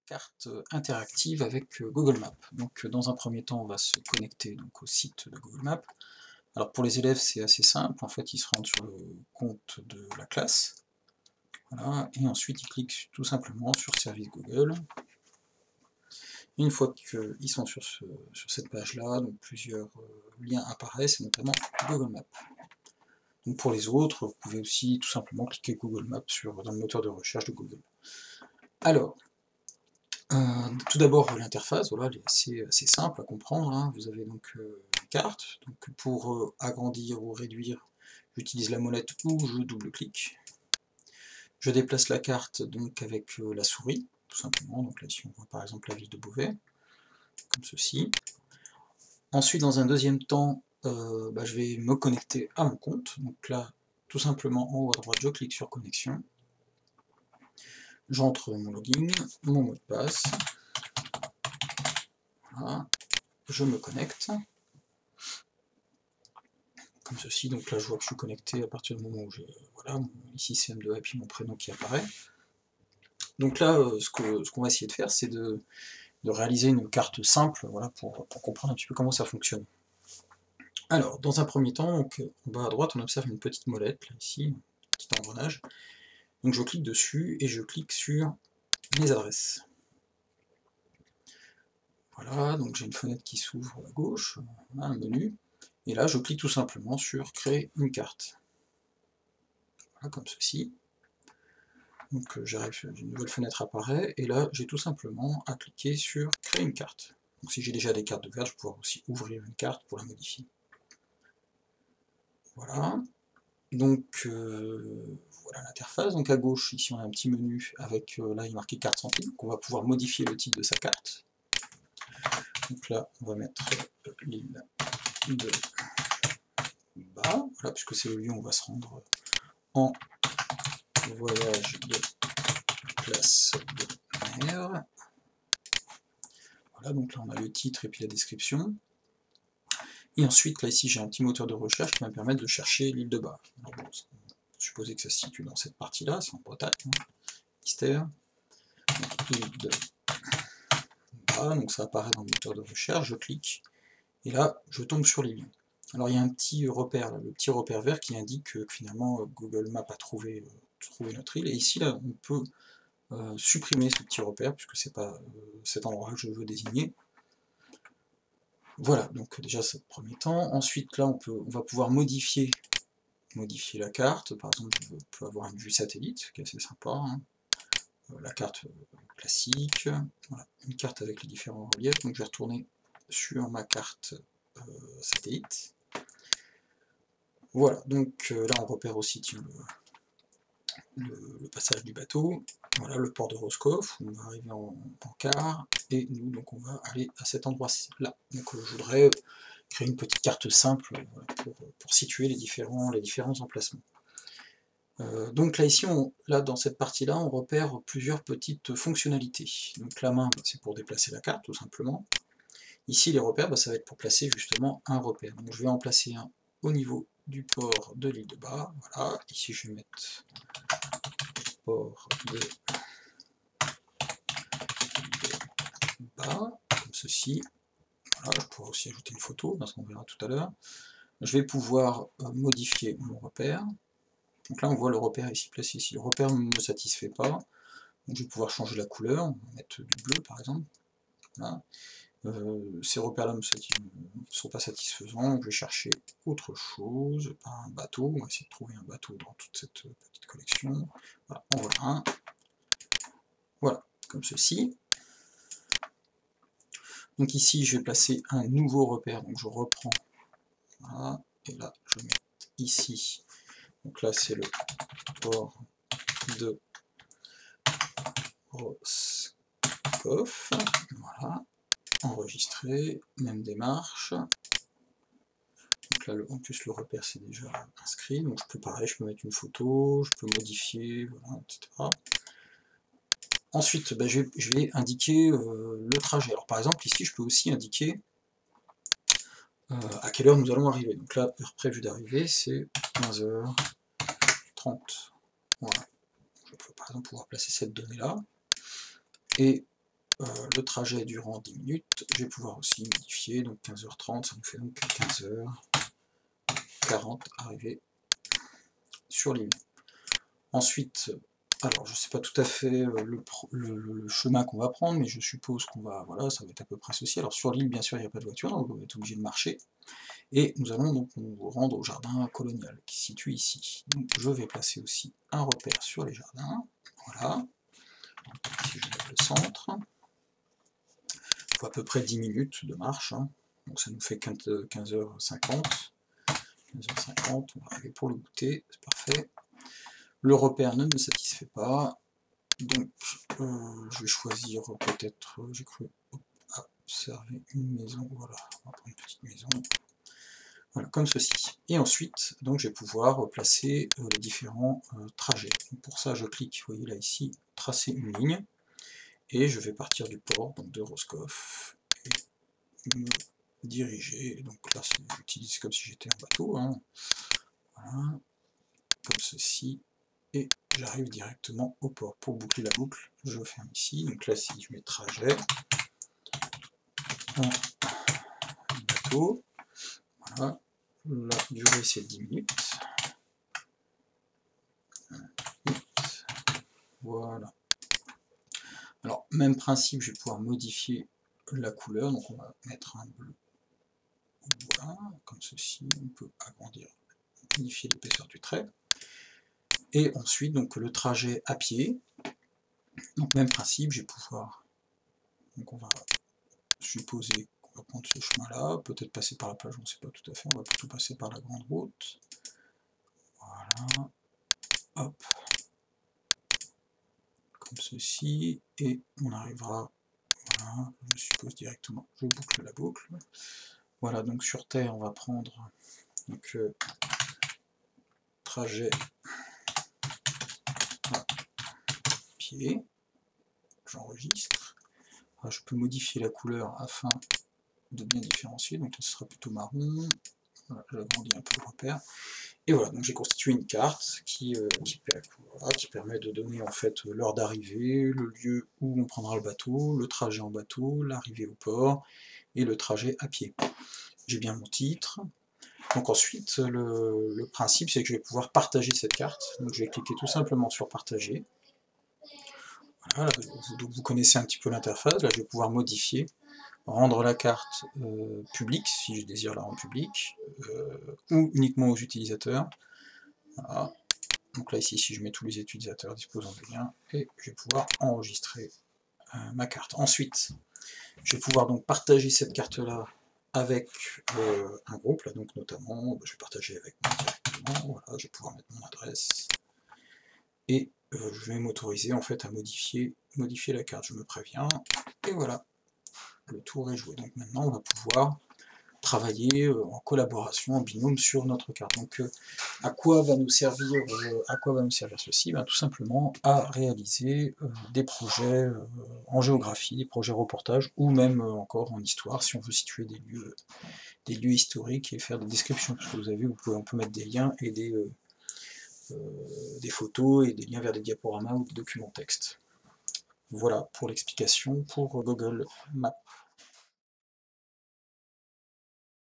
carte interactive avec Google Maps. Donc dans un premier temps, on va se connecter donc, au site de Google Maps. Alors pour les élèves, c'est assez simple, en fait ils se rendent sur le compte de la classe, voilà, et ensuite ils cliquent tout simplement sur Service Google. Une fois qu'ils sont sur cette page-là, donc plusieurs liens apparaissent, notamment Google Maps. Donc pour les autres, vous pouvez aussi tout simplement cliquer Google Maps dans le moteur de recherche de Google. Alors, tout d'abord l'interface, voilà, elle est assez simple à comprendre, hein. Vous avez donc une carte, donc pour agrandir ou réduire, j'utilise la molette ou je double-clique. Je déplace la carte donc avec la souris, tout simplement, donc là ici on voit par exemple la ville de Beauvais, comme ceci. Ensuite dans un deuxième temps, je vais me connecter à mon compte, donc là tout simplement en haut à droite je clique sur connexion, j'entre mon login, mon mot de passe, voilà, je me connecte, comme ceci, donc là je vois que je suis connecté à partir du moment où j'ai, voilà, ici c'est M2 et puis mon prénom qui apparaît. Donc là, ce qu'on va essayer de faire, c'est de réaliser une carte simple, voilà, pour comprendre un petit peu comment ça fonctionne. Alors, dans un premier temps, donc, en bas à droite, on observe une petite molette, là, ici, un petit engrenage. Donc je clique dessus et je clique sur mes adresses. Voilà, donc j'ai une fenêtre qui s'ouvre à gauche, un menu, et là je clique tout simplement sur créer une carte. Voilà, comme ceci. Donc j'arrive, une nouvelle fenêtre apparaît, et là j'ai tout simplement à cliquer sur créer une carte. Donc si j'ai déjà des cartes ouvertes, je vais pouvoir aussi ouvrir une carte pour la modifier. Voilà. Donc voilà l'interface. Donc à gauche, ici on a un petit menu avec, là il est marqué carte santé, donc on va pouvoir modifier le titre de sa carte. Donc là on va mettre l'île de Bas, voilà, puisque c'est le lieu où on va se rendre en voyage de classe de mer. Voilà, donc là on a le titre et puis la description. Et ensuite, là ici j'ai un petit moteur de recherche qui va me permettre de chercher l'île de Bas. Alors bon, on peut supposer que ça se situe dans cette partie-là, c'est en Bretagne, hein. Mystère. Donc, l'île de Bas, donc ça apparaît dans le moteur de recherche, je clique, et là je tombe sur les liens. Alors il y a un petit repère, là, le petit repère vert qui indique que finalement Google Maps a trouvé notre île, et ici là on peut supprimer ce petit repère, puisque c'est pas cet endroit que je veux désigner. Voilà, donc déjà c'est le premier temps. Ensuite là on va pouvoir modifier la carte, par exemple je peux avoir une vue satellite, qui est assez sympa, hein. La carte classique, voilà, une carte avec les différents reliefs, donc je vais retourner sur ma carte satellite. Voilà, donc là on repère aussi tiens, le passage du bateau, voilà le port de Roscoff, on va arriver en quart, et nous donc on va aller à cet endroit-là. Donc je voudrais créer une petite carte simple, voilà, pour situer les différents emplacements. Donc là ici, là dans cette partie-là, on repère plusieurs petites fonctionnalités. Donc la main, c'est pour déplacer la carte tout simplement. Ici les repères, ça va être pour placer justement un repère. Donc je vais en placer un au niveau du port de l'île de Bas, voilà. Ici je vais mettre port de Bas, comme ceci. Voilà, je pourrais aussi ajouter une photo, parce qu'on verra tout à l'heure. Je vais pouvoir modifier mon repère. Donc là on voit le repère ici placé ici. Le repère ne me satisfait pas. Donc je vais pouvoir changer la couleur, on va mettre du bleu par exemple. Voilà. Ces repères-là ne sont pas satisfaisants, donc je vais chercher autre chose, un bateau, on va essayer de trouver un bateau dans toute cette petite collection. Voilà, en voilà un. Voilà, comme ceci. Donc ici je vais placer un nouveau repère, donc je reprends, voilà, et là je vais mettre ici, donc là c'est le port de Roscoff, voilà, enregistré, même démarche. Donc là, en plus le repère c'est déjà inscrit, donc je peux pareil, je peux mettre une photo, je peux modifier, voilà, etc. Ensuite, je vais indiquer le trajet. Alors par exemple ici je peux aussi indiquer à quelle heure nous allons arriver. Donc là, heure prévue d'arrivée c'est 15h30. Voilà. Je peux par exemple pouvoir placer cette donnée là. Et le trajet durant 10 minutes, je vais pouvoir aussi modifier, donc 15h30, ça nous fait donc 15h40 arrivé sur l'île. Ensuite, alors je ne sais pas tout à fait le chemin qu'on va prendre, mais je suppose qu'on va, voilà, ça va être à peu près ceci. Alors sur l'île, bien sûr, il n'y a pas de voiture, donc on va être obligé de marcher. Et nous allons donc nous rendre au jardin colonial, qui se situe ici. Donc je vais placer aussi un repère sur les jardins, voilà. Ici je vais mettre le centre. Il faut à peu près 10 minutes de marche, hein. Donc ça nous fait 15h50. 15h50, on va arriver pour le goûter, c'est parfait. Le repère ne me satisfait pas, donc je vais choisir peut-être, j'ai cru observer une maison, voilà, on va prendre une petite maison, voilà, comme ceci. Et ensuite, donc je vais pouvoir placer les différents trajets. Donc pour ça, je clique, vous voyez là ici, tracer une ligne, et je vais partir du port, donc de Roscoff, et me diriger, donc là j'utilise comme si j'étais en bateau, hein. Voilà, comme ceci, et j'arrive directement au port. Pour boucler la boucle, je ferme ici, donc là si je mets trajet, en bateau, voilà, la durée c'est 10 minutes, voilà. Alors même principe, je vais pouvoir modifier la couleur, donc on va mettre un bleu, voilà, comme ceci, on peut agrandir, modifier l'épaisseur du trait, et ensuite donc le trajet à pied, donc même principe, je vais pouvoir, donc on va supposer qu'on va prendre ce chemin-là, peut-être passer par la plage, on ne sait pas tout à fait, on va plutôt passer par la grande route. Voilà, hop, comme ceci, et on arrivera, voilà, je suppose directement, je boucle la boucle. Voilà, donc sur Terre, on va prendre donc, trajet à pied, j'enregistre. Je peux modifier la couleur afin de bien différencier, donc là ce sera plutôt marron. Voilà, j'agrandis un peu le repère. Et voilà, donc j'ai constitué une carte voilà, qui permet de donner en fait l'heure d'arrivée, le lieu où on prendra le bateau, le trajet en bateau, l'arrivée au port et le trajet à pied. J'ai bien mon titre. Donc ensuite, le principe c'est que je vais pouvoir partager cette carte. Donc je vais cliquer tout simplement sur partager. Voilà, donc vous connaissez un petit peu l'interface, là je vais pouvoir modifier, rendre la carte publique, si je désire la rendre publique, ou uniquement aux utilisateurs. Voilà. Donc là ici, si je mets tous les utilisateurs disposant du lien, et je vais pouvoir enregistrer ma carte. Ensuite, je vais pouvoir donc partager cette carte-là avec un groupe, là donc notamment, je vais partager avec moi directement, voilà, je vais pouvoir mettre mon adresse, et je vais m'autoriser en fait à modifier la carte, je me préviens, et voilà, le tour est joué. Donc maintenant on va pouvoir travailler en collaboration, en binôme sur notre carte. Donc à quoi va nous servir ceci? Tout simplement à réaliser des projets en géographie, des projets reportage, ou même encore en histoire, si on veut situer des lieux historiques et faire des descriptions, parce que vous avez vu, on peut mettre des liens et des photos et des liens vers des diaporamas ou des documents texte. Voilà pour l'explication pour Google Maps.